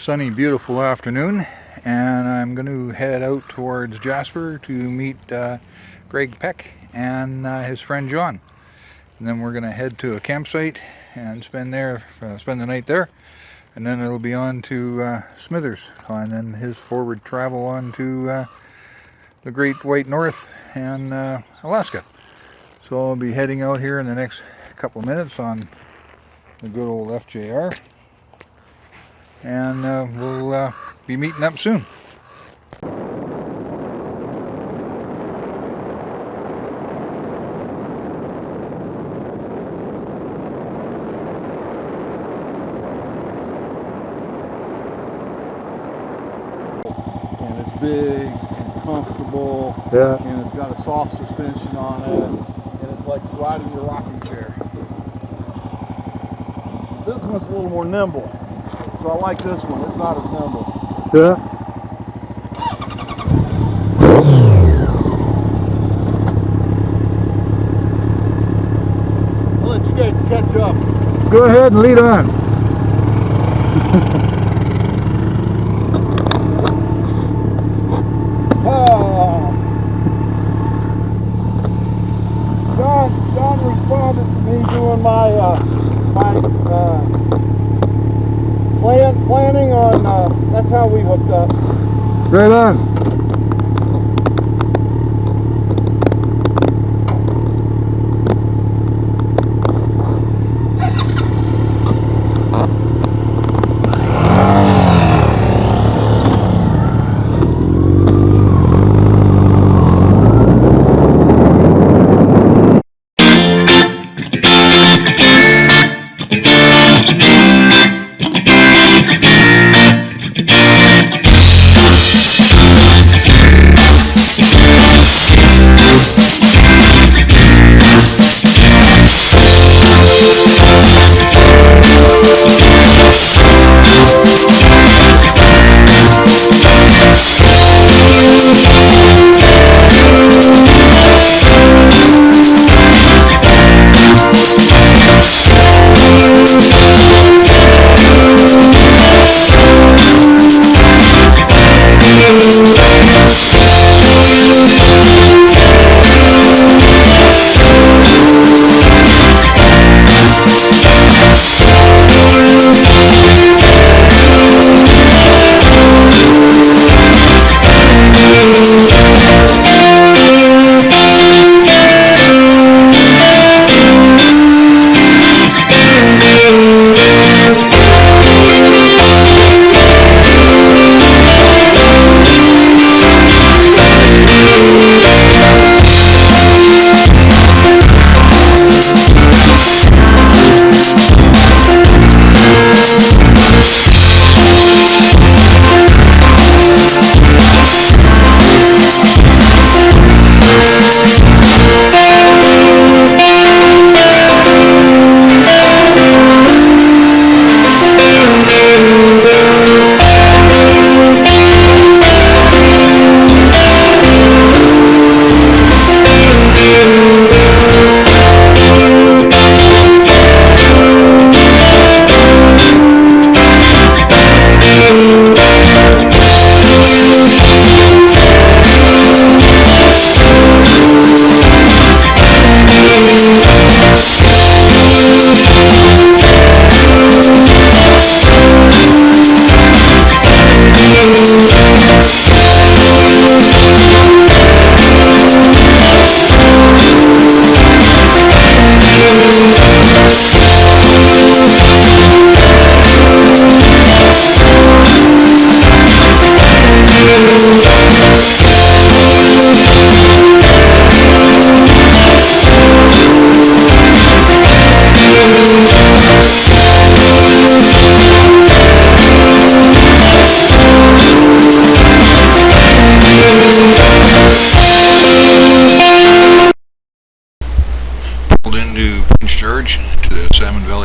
sunny, beautiful afternoon, and I'm going to head out towards Jasper to meet Greg Peck and his friend John. And then we're going to head to a campsite and spend the night there, and then it'll be on to Smithers, and then his forward travel on to the Great White North and Alaska. So I'll be heading out here in the next couple of minutes on the good old FJR, and we'll be meeting up soon. And it's big and comfortable, and it's got a soft suspension on it, and it's like riding your rocking chair. This one's a little more nimble, so I like this one. It's not as nimble. Yeah. I'll let you guys catch up. Go ahead and lead on. John responded to me doing my planning on, that's how we hooked up. Right on.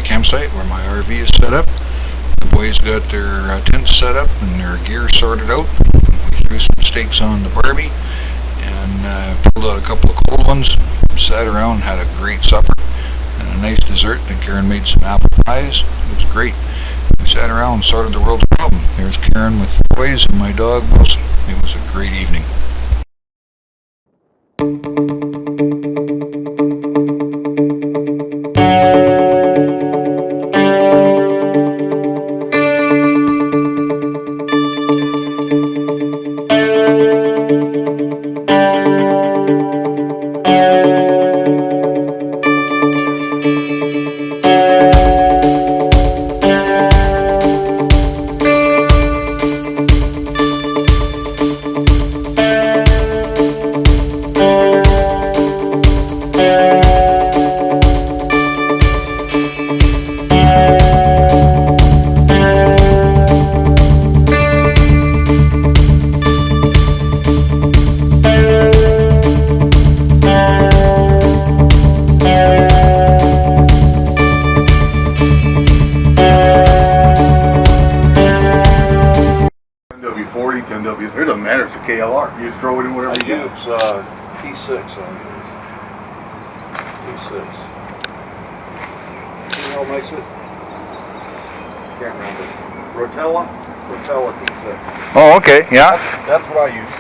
Campsite where my RV is set up. The boys got their tents set up and their gear sorted out. We threw some steaks on the Barbie and pulled out a couple of cold ones. Sat around, had a great supper and a nice dessert. And Karen made some apple pies. It was great. We sat around and sorted the world's problem. Here's Karen with the boys and my dog Wilson. It was a great evening. It doesn't matter, it's a KLR. You just throw it in whatever you I get. use P6 on these. P6. You know what makes it? Can't remember. Rotella P6. Oh, okay, yeah. That's what I use.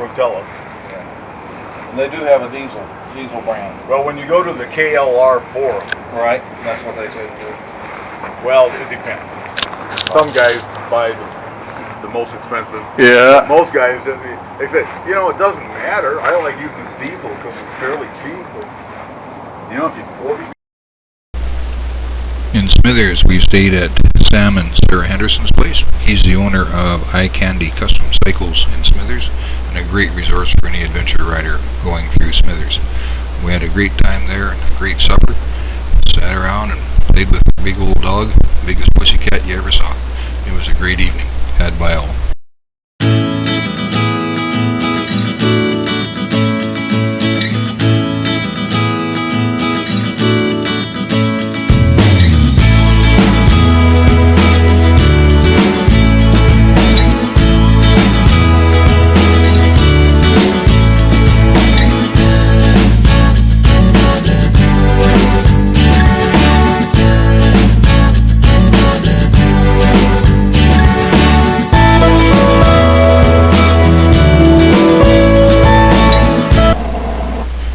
Rotella. Yeah. And they do have a diesel brand. Well, when you go to the KLR forum, Right. That's what they say to do. well, it depends. Some guys buy the most expensive. Yeah. Most guys, they say, you know, it doesn't matter. I like using this diesel because it's fairly cheap. But, you know, if you In Smithers, we stayed at Sam and Sarah Henderson's place. He's the owner of Eye Candy Custom Cycles in Smithers and a great resource for any adventure rider going through Smithers. We had a great time there and a great supper. Sat around and played with the big old dog, biggest pussycat you ever saw. It was a great evening, had by all.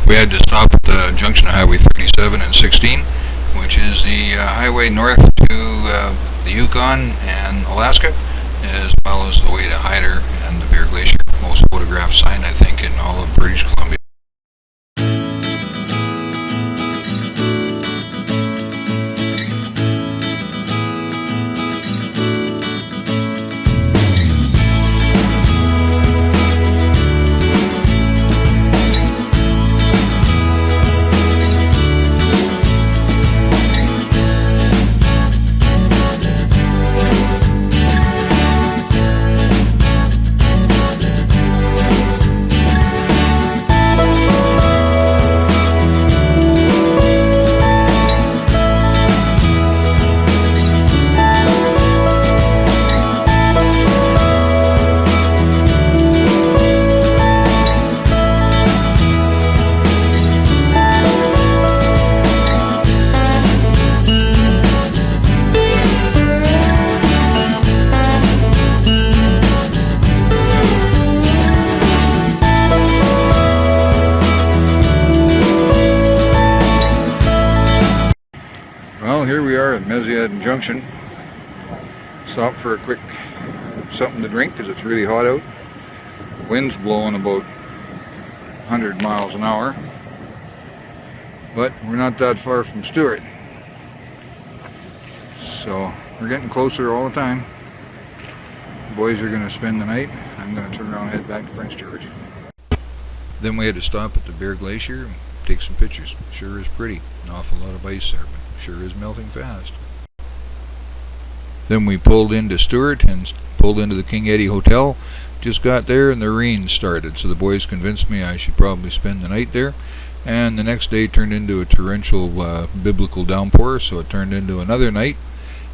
We had to stop at the junction of Highway 37 and 16, which is the highway north to the Yukon and Alaska, as well as the way to Hyder and the Bear Glacier. Most photographed sign, I think, in all of British Columbia. Well, here we are at Mesiad Junction. Stopped for a quick something to drink because it's really hot out. Wind's blowing about 100 miles an hour. But we're not that far from Stewart. So we're getting closer all the time. The boys are going to spend the night. I'm going to turn around and head back to Prince George. Then we had to stop at the Bear Glacier and take some pictures. Sure is pretty. An awful lot of ice there, but sure is melting fast. Then we pulled into Stewart and pulled into the King Eddie Hotel. Just got there and the rain started, so the boys convinced me I should probably spend the night there. And the next day turned into a torrential biblical downpour, so it turned into another night.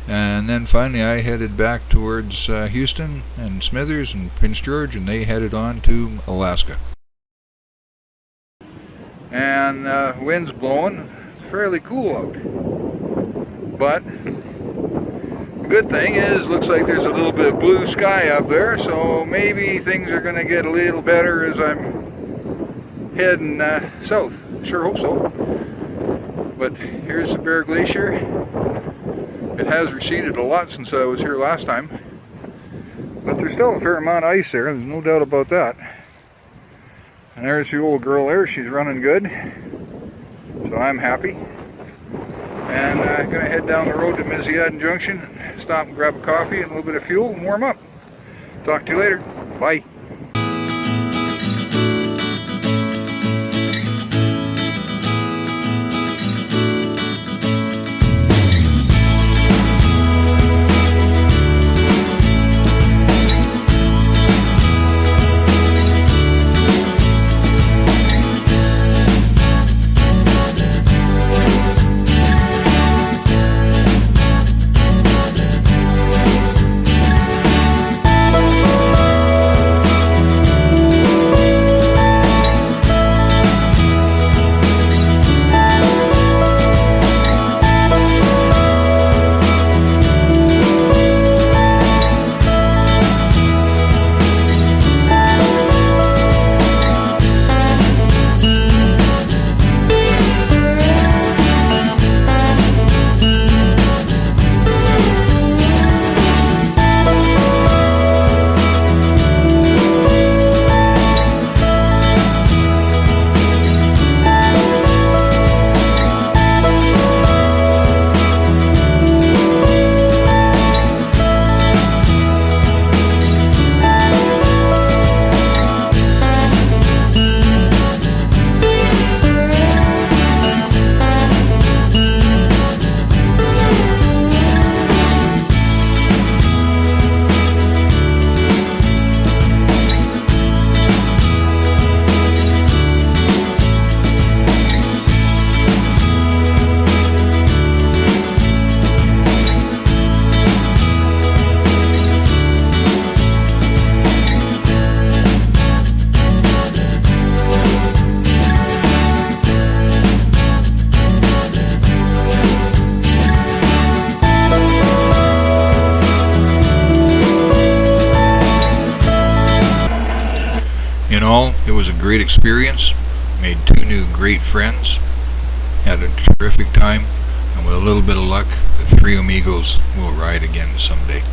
And then finally I headed back towards Houston and Smithers and Prince George, and they headed on to Alaska. And wind's blowing. It's fairly cool out. But The good thing is, looks like there's a little bit of blue sky up there, so maybe things are going to get a little better as I'm heading south. Sure hope so. But here's the Bear Glacier. It has receded a lot since I was here last time, but there's still a fair amount of ice there, there's no doubt about that. And there's the old girl there, she's running good, so I'm happy. And I'm going to head down the road to Miziadin Junction, stop and grab a coffee and a little bit of fuel and warm up. Talk to you later. Bye. In all, it was a great experience, made 2 new great friends, had a terrific time, and with a little bit of luck, the 3 amigos will ride again someday.